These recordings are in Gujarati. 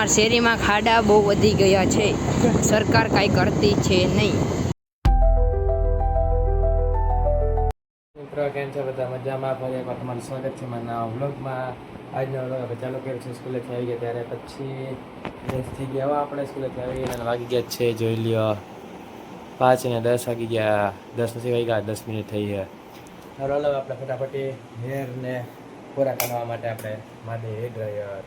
અમારા શેરીમાં ખાડા બહુ વધી ગયા છે, સરકાર કાંઈ કરતી છે નહીં. મિત્રો કેમ છો બધા મજામાં? ફરી એકવાર તમારું સ્વાગત છે મારા વ્લોગમાં. આજનો વ્લોગ ચાલુ કર્યો છે સ્કૂલેથી આવી ગયા ત્યારે પછી ફ્રેશ થઈ ગયા. આપણે સ્કૂલેથી આવી ગયા વાગી ગયા છે, જોઈ લ્યો 5 ને 10 વાગી ગયા. 10 નથી વાગ્યા, 10 મિનિટ થઈ છે. હવે આપણે ફટાફટી હેરને પૂરા કરવા માટે આપણે માદે hair dryer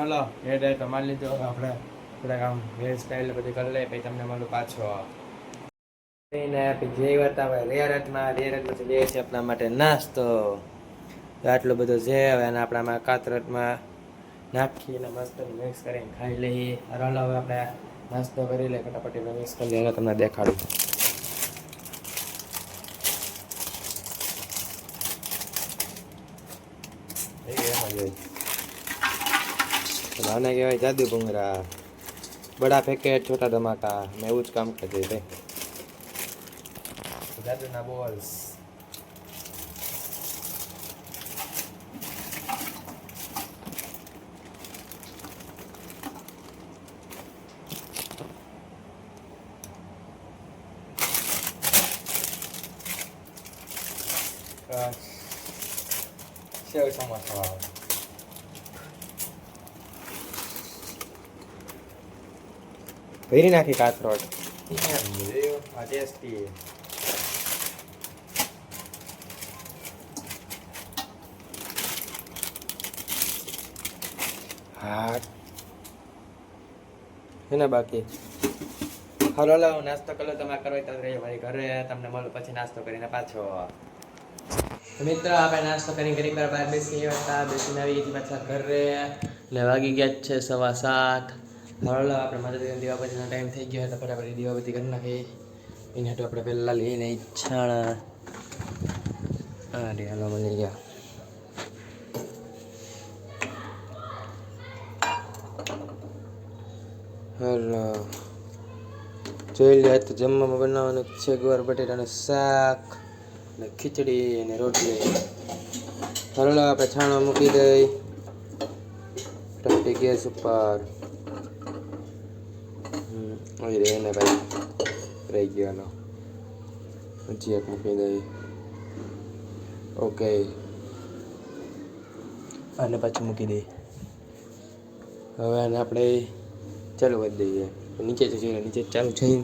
hello hair dryer તો મારી લીધો. આપણે થોડાક આમ હેર સ્ટાઈલ બધી કરી લઈએ, પછી તમને મળું પાછો. જે વાત આવે રેરતમાં પછી લે છે આપણા માટે નાસ્તો. આટલો બધો છે હવે અને આપણામાં કાતરતમાં નાખીને મસ્ત મિક્સ કરીને ખાઈ લઈએ. હલો હવે આપણે નાસ્તો કરી લઈએ, ફટાફટ મિક્સ કરી લઈએ, તમને દેખાડું. આને કહેવાય જાદુ ભૂંગરા, બડા પેકેટ છોટા ધમાકા. મેં એવું જ કામ કરતી હતી, જાદુના બોલ્સ. સેવ સમોસા ભરી નાખી કાથરોટ. આ ટેસ્ટી. હા એને બાકી હાલો લાવો નાસ્તો કરો. તમે કરો તો રહી ભાઈ ઘરે. તમને મળું પછી નાસ્તો કરીને પાછો. મિત્રો આપણે નાસ્તો કરીને ઘણી વાર બહાર બેસી બેસીને આવી પાછા ઘરે ને વાગી ગયા છે 7:15. હલો આપણે માતાજીના દીવાબત્તીનો ટાઈમ થઈ ગયો તો ફટાફટ દીવાબત્તી કરી નાખી. એને હાટું આપણે પહેલાં લઈને ઈચ્છાણા અરે હાલો મળી ગયા. હલો જોઈ લે તો જમવામાં બનાવવાનું છે ગુવાર બટેટાનું શાક ને ખીચડી અને રોટલી. હલો આપણે છાણો મૂકી દઈ ટપટી ગેસ ઉપર. એને ભાઈ રહી ગયો. હજી એક મૂકી દઈ. ઓકે અને પાછું મૂકી દઈ. હવે આને આપણે ચાલુ કરી દઈએ. नीचे से चाहिए, नीचे चालू चाहिए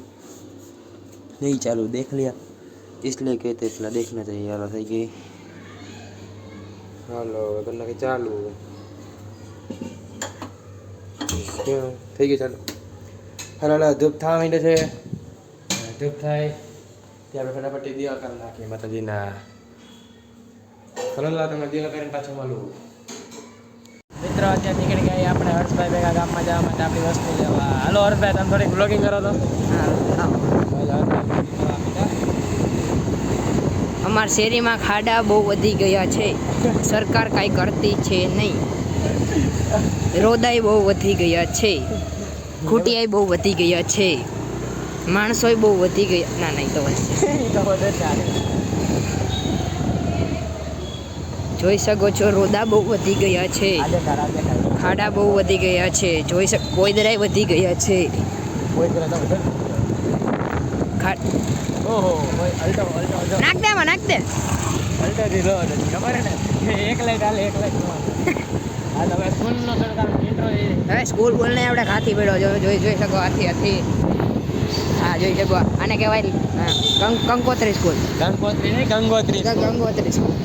नहीं चालू देख लिया इसलिए कहते इतना देखना चाहिए. यार થઈ ગઈ. હાલો કરना કે ચાલુ થઈ ગઈ. ચાલુ હાલો ધૂપ થવા માંડે છે. ધૂપ થાય ત્યારે ફટાફટ દીવા કરી નાખીએ માતાજીના. હાલો તમે દીવા કરીને પાછો મળું. મિત્રો અત્યારે નીકળી ગયા આપણે હર્ષભાઈ ભેગા ગામમાં જવા માટે આપણી વસ્તુ લેવા. હાલો હર્ષભાઈ તમે થોડીક બ્લોગિંગ કરો તો. અમારા શેરીમાં ખાડા બહુ વધી ગયા છે, સરકાર કાંઈ કરતી છે નહીં. રોદાઈ બહુ વધી ગયા છે, ખૂટિયાઈ બહુ વધી ગયા છે, માણસોય બહુ વધી ગયા. ના નહીં તો જોઈ શકો છો રોદા બહુ વધી ગયા છે, ખાડા બહુ વધી ગયા છે. જોઈ શકો કોઈદરાય વધી ગયા છે. નાખ દે એમાં નાખ દે. સ્કૂલ બોલ ને આપણે હાથી પડ્યો જોઈ શકો. હાથી હા જોઈ શકો. આને કહેવાય કંકોત્રી સ્કૂલ. ગંગોત્રી નહીં ગંગોત્રી ગંગોત્રી સ્કૂલ.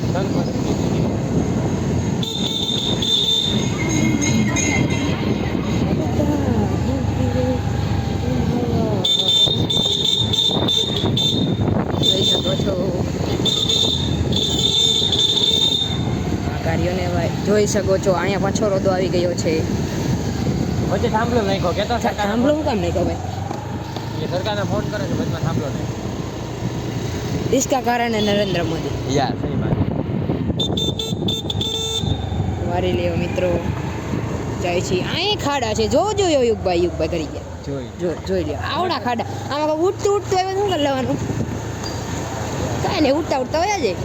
જોઈ શકો છો કાર્યોને જોઈ શકો છો. અહીંયા પાછો રોદો આવી ગયો છે. વચ્ચે થાંભલો નાખ્યો કેતો થાંભલો હું કામ નાખ્યો ભાઈ? સરકારને ફોન કરે છે, વચમાં થાંભલો નાખ્યો. इसका कारण है नरेंद्र मोदी યાર સહી વાત વારી લેવો મિત્રો જાય છે અહીં ખાડા છે જોજો યુગભાઈ કરી ગયા જોઈ જોઈ લ્યો આવડા ખાડા આમાં કોઈ ઉઠતું ઉઠતું આવે શું કરી લેવાનું કાંઈ નહીં ઉઠતા ઉઠતા હોય જ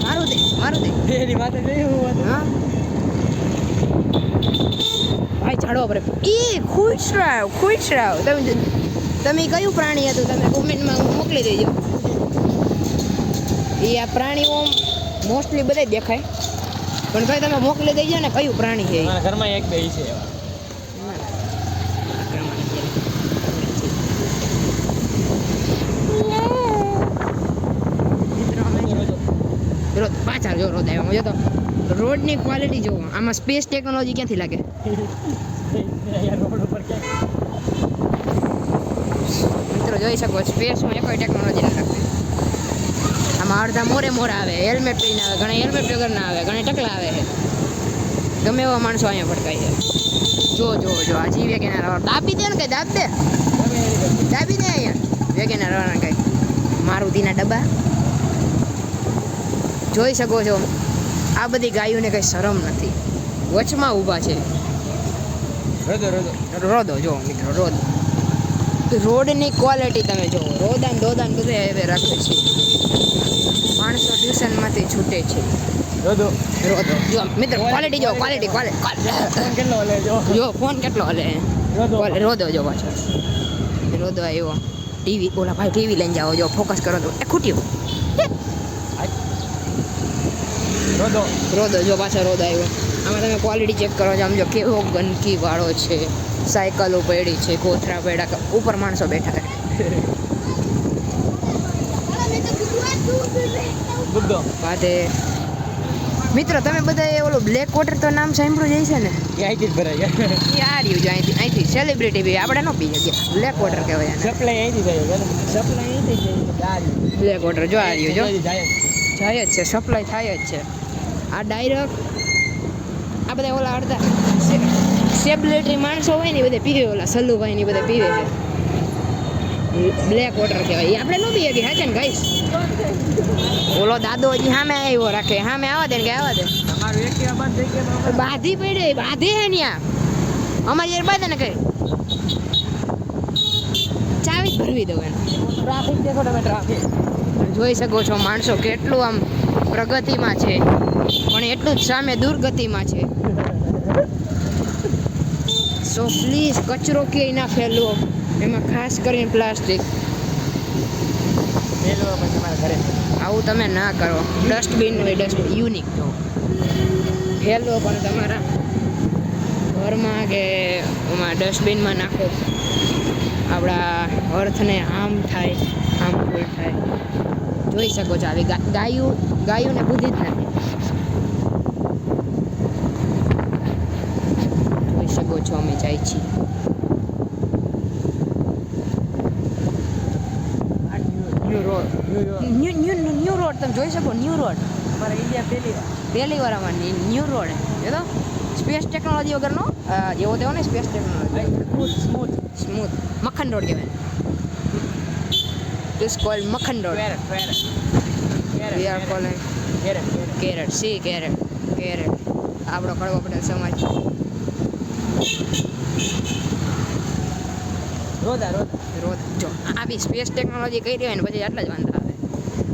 મારું દે એની માથે જોયું હા ભાઈ ઝાડવા પર ખુશ રાવ તમે કયું પ્રાણી હતું તમે કોમેન્ટમાં મોકલી દેજો એ આ પ્રાણીઓ મોસ્ટલી બધા દેખાય પણ ભાઈ તમે મોકલી દેજો ને કયું પ્રાણી છે મારા ઘરમાં એક બે છે એવા પાછા જો રોડ આવ્યો જો તો રોડની ક્વોલિટી જુઓ આમાં સ્પેસ ટેકનોલોજી ક્યાંથી લાગે મિત્રો જોઈ શકો સ્પેસમાં કોઈ ટેકનોલોજી ના લાગે આમાં અડધા મોરે આવે હેલ્મેટ પહેરીને આવે ઘણા હેલ્મેટ વગર ના આવે ઘણા ટકલા આવે છે ગમે એવા માણસો અહીંયા ભટકાય છે જો આ જી વેગેનાર દાબી દે ને કઈ દાબી દે અહીંયા વેગેનાર કઈ મારુતિના ડબ્બા જોઈ શકો છો આ બધી ગાયોને કઈ શરમ નથી વચમાં ઊભા છે રોદો જો મિત્રો રોડની ક્વોલિટી તમે જુઓ રોદાન દોદાન બધે હવે રાખે છે માણસો ટ્યુશનમાંથી છૂટે છે રોદો જો મિત્રો ક્વોલિટી જો ક્વોલિટી જો ફોન કેટલો હલે રોદો જો પાછો રોદો આવ્યો ટીવી ઓલા ભાઈ ટીવી લઈને જાઓ જો ફોકસ કરો તો એ ખૂટ્યો રોદો જો પાછો રોદો આવ્યો આમાં તમે ક્વોલિટી ચેક કરો છો આમ જો કેવો ગંદકી વાળો છે સાયકલો પડી છે કોથરા પડ્યા ઉપર માણસો બેઠા છે બાદે મિત્રો તમે બધા ઓલું બ્લેક વોટર તો નામ સાંભળ્યું જાય છે ને અહીંથી જ ભરાય યાર યુ અહીંથી સેલિબ્રિટી બી આપણે ન પી ગયા બ્લેક વોટર કહેવાય સપ્લાય અહીંથી જાય સપ્લાય અહીંથી જાય બ્લેક વોટર જો આ રહ્યું જો જાય જ છે સપ્લાય થાય જ છે આ ડાયરેક્ટ આ બધા ઓલા અડધા સેલિબ્રિટી માણસો હોય ને બધે પીવે ઓલા સલ્લુભાઈ ને બધે પીવે છે બ્લેક વોટર કહેવાય એ આપણે ન પીએ કે હા છે ને ગાઈસ ઓલો દાદો હજી સામે આવ્યો રાખે સામે આવવા દે ને કે આવવા દે તમારું એક બંધ થઈ ગયા બાધી પડે બાધી હે ન્યા અમારી યાર બાધે ને કઈ ચાવી જ ભરવી દઉં એને ટ્રાફિક દેખો તમે ટ્રાફિક જોઈ શકો છો માણસો કેટલું આમ પ્રગતિમાં છે પણ એટલું જ સામે દુર્ગતિમાં છે સો પ્લીઝ કચરો ક્યાંય ના ફેલવો એમાં ખાસ કરીને પ્લાસ્ટિક આવું તમે ના કરો ડસ્ટબિન હોય ડસ્ટબિન યુનિક તો ફેલવો પણ તમારા ઘરમાં કે એમાં ડસ્ટબિનમાં નાખો આપણા અર્થને હાર્મ થાય હાર્મફુલ થાય જોઈ શકો છો આવી ગાયોને બુદ્ધિ જ નથી જોઈ શકો છો અમે જાય છીએ ન્યૂ રોડ તમે જોઈ શકો ન્યૂ રોડ અમારા ઇન્ડિયા પહેલી વાર આમાં ન્યૂ રોડ એ તો સ્પેસ ટેકનોલોજી વગરનો જેવો તેવો ને સ્પેસ ટેકનોલોજી સ્મૂથ મક્ખન રોડ કહેવાય it's called makkhan road we are calling carat C carat આપણો કડવો પટેલ સમાજ રોદ જો આવી સ્પેસ ટેકનોલોજી કરી હોય ને પછી આટલા જ વાંધા આવે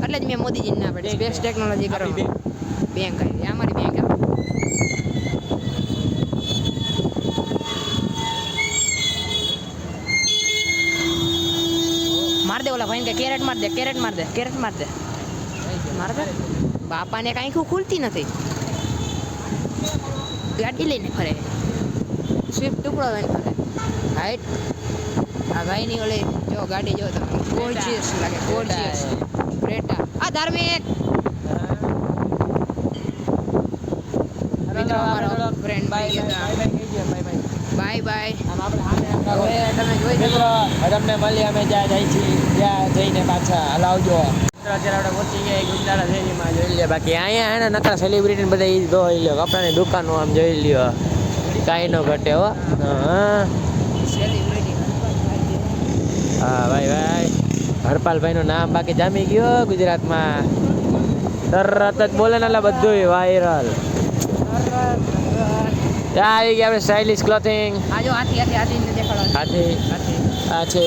એટલે જ મેં મોદીજીને ના પડે સ્પેસ ટેકનોલોજી કરો બેંક આવી અમારી બેંક આવે માર દે ઓલા ભાઈને કે કેરેટ માર દે બાપાને કાંઈ ખુલતી નથી ગાડી લઈને ફરે સ્વિફ્ટ ટુકડો લઈને ફરે હાઈટ આ ભાઈની ઓલી જો ગાડી જો તમે ગોર્જિયસ લાગે ગોર્જિયસ ક્રેટા આ ધાર્મિક મિત્રો અમારો ફ્રેન્ડ બાય બાય હવે તમે જોઈ શકો તમને મળી અમે જ્યાં જાય છીએ ત્યાં જઈને પાછા હલાવજો અત્યારે આપણે પહોંચી ગયા ગુંદાળા શેરીમાં જોઈ લે બાકી અહીંયા એને નકરા સેલિબ્રિટી બધા એ જોઈ લ્યો કપડાની દુકાનો આમ જોઈ લ્યો કાંઈ ન ઘટે હો હા સેલિબ્રિટી હા ભાઈ હરપાલભાઈનું નામ બાકી જામી ગયો ગુજરાતમાં. તરત જ બોલે ને એટલે બધું વાયરલ. ત્યાં આવી ગયા આપણે સ્ટાઇલિશ ક્લોથિંગ. આજો હાથી હાથી હાથી ને દેખાડો. હાથી આ છે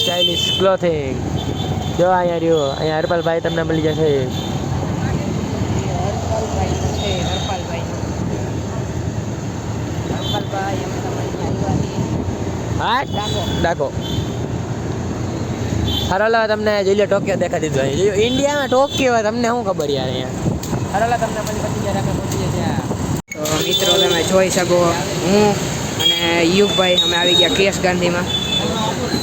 સ્ટાઇલિશ ક્લોથિંગ. જો અહીંયા રહ્યો, અહીંયા હરપાલભાઈ તમને મળી જશે. હા ડાકો હરોલા તમને જોઈ ટોક્યો દેખા દીધો. ઇન્ડિયામાં ટોક્યો હોય તમને શું ખબર યાર. અહીંયા હરોલા તમને મળી પછી જ્યારે આપણે પહોંચીએ ત્યાં. તો મિત્રો તમે જોઈ શકો હું અને યુગભાઈ અમે આવી ગયા કેશ ગાંધીમાં.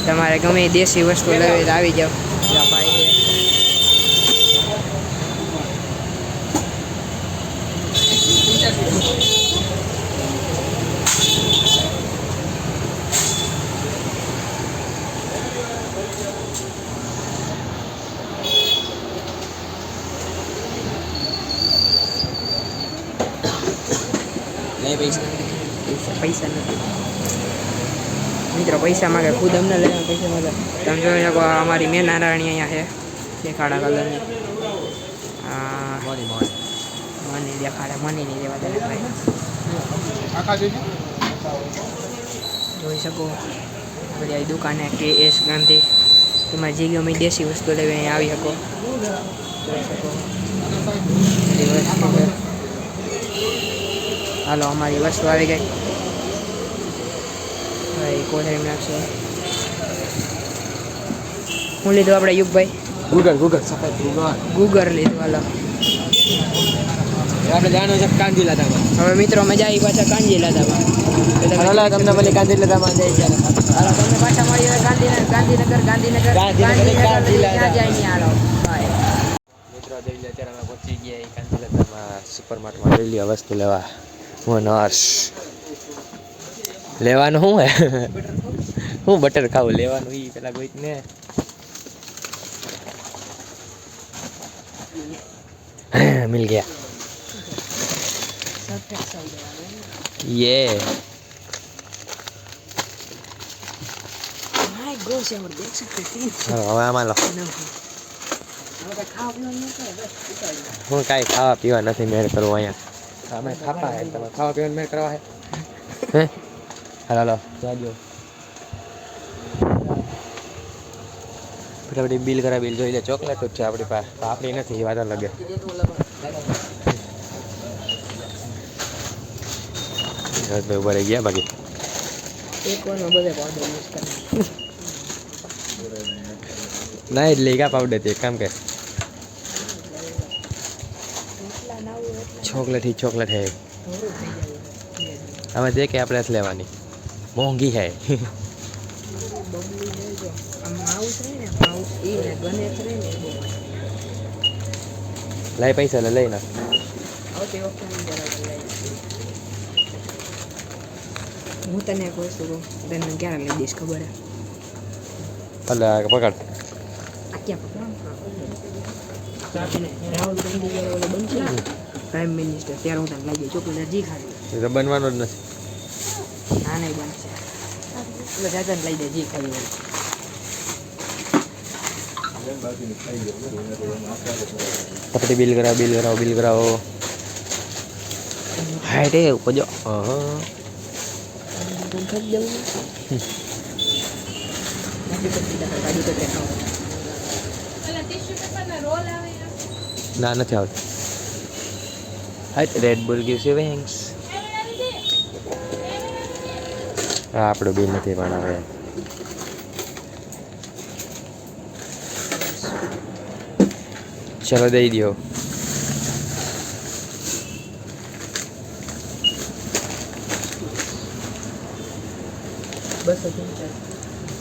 તમારે ગમે દેશી વસ્તુ લેવી તો આવી જાઓ. જ્યાં ભાઈ છે પૈસા નથી મિત્રો. પૈસા માગે ખુદ અમને લેવા પૈસા માગે. તમે જોઈ શકો અમારી મેં નારાયણી અહીંયા છે દેખાડા કલરની. મની દેખાડે મની નહીં દેવા દે ભાઈ. જોઈ શકો બધી આવી દુકાને KS ગાંધી. તમારે જે ગમે દેશી વસ્તુ લેવી અહીંયા આવી શકો. જોઈ શકો બધી વસ્તુ. હાલો અમારી વસ્તુ આવી ગઈ. ભાઈ કોથળી નાખશે. શું લીધું આપણે યુગભાઈ? ગુગર લીધું. હાલો આપણે જાણો છે કાંજીલા ધાબા. હવે મિત્રો મજા આવી પાછા કાંજીલા ધાબા. તમને મળી કાંજીલા ધાબા જઈ ગયા. હાલો તમને પાછા મળી હવે ગાંધીનગર. હાલો ભાઈ મિત્રો જોઈ લે અત્યારે અમે પહોંચી ગયા કાંજીલા ધાબા સુપર માર્કેટમાં. લઈ લ્યો વસ્તુ લેવા. હું નર્સ લેવાનું શું હે? હું બટર ખાવું લેવાનું ઈ પેલા કોઈ ને. मिल गया ये હવે આમાં લો. હું કાંઈ ખાવા પીવા નથી મેળ કરવો અહીંયા. અમે ખાપા હે તમે ખાવા પીવાનું મેળ કરવા હે. હાલો જાજો ફટાફટ બિલ કરા. બિલ જોઈ લે. ચોકલેટ જ છે આપણી પાસે, આપણી નથી એ વાત અલગ. ઉભા રહી ગયા બાકી ના એટલે કા પાવડર તે કામ કે ચોકલેટ ही ચોકલેટ है. હવે દેખે આપણે જ લેવાની મોંઘી है. લઈ પૈસા લઈ ના. હું તને એક વસ્તુ કહું, તને ક્યારે લઈ દઈશ ખબર હે? અલે પકડ. આ ક્યાં પકડ? રાહુલ ગાંધી ઓલો બનશે ને પ્રાઇમ મિનિસ્ટર, ત્યારે હું તને લઈ જઈશ. ચોકલેટ હજી ખાવી એ તો બનવાનો જ નથી. ના નહીં બનશે. એટલે જાજાને લઈ દે જી ખાવી હોય. પકડી બિલ કરાવો. હાઈટ એ ઉપર જો. ના નથી આવતું. હાઈટ Red Bull gives you wings. હા આપણું બિલ નથી પણ હવે ચલો દઈ દો.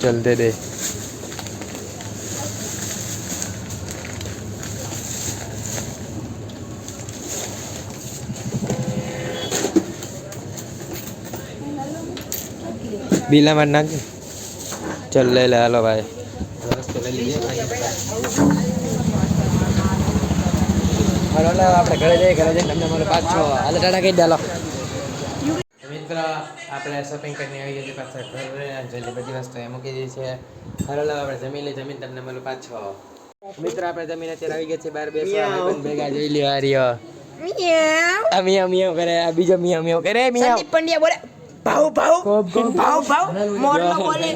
चल दे दे. બીલા માં નાખ. ચલ લે લે હાલો ભાઈ. રસ્તો લઈ લીધે. હાલો આપણે ઘરે જઈએ તમને મારો પાછો હાલ ટાટા કહી દે. હાલો મિત્ર આપણે શોપિંગ કરીને આવી ગયા છીએ પાછા ઘરે જલ્દી બધી વસ્તુ એ મૂકી દીધી છે. હાલો આપણે જમીન તમને મળું પાછો. મિત્ર આપણે જમીન અત્યારે આવી ગયા છે બહાર બેસવા ભાઈબંધ ભેગા જોઈ લ્યો આ રહ્યો. આ મિયાવ મિયાવ કરે, આ બીજો મિયાવ મિયાવ કરે. મિયાવ સંદીપ પંડ્યા બોલે ભાવ ભાવ ભાવ ભાવ મોરલો બોલે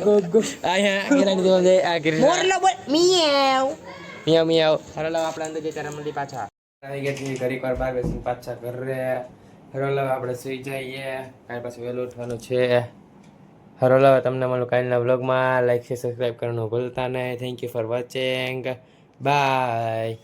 અહીંયા કેરાની જેમ જાય આ કરી મોરલો બોલે મિયાવ મિયાવ મિયાવ. હાલો આપણે અંદર જઈ ત્યારે મળી પાછા આવી ગયા છીએ ઘડીક વાર બહાર બેસીને પાછા ઘરે. હાલો આપણે સુઈ જઈએ, કાલ પાછું વહેલું ઉઠવાનું છે. હાલો તમને મળું કાલના વ્લોગમાં. લાઈક શેર સબસ્ક્રાઈબ કરવાનું ભૂલતા નહીં. Thank you for watching. By.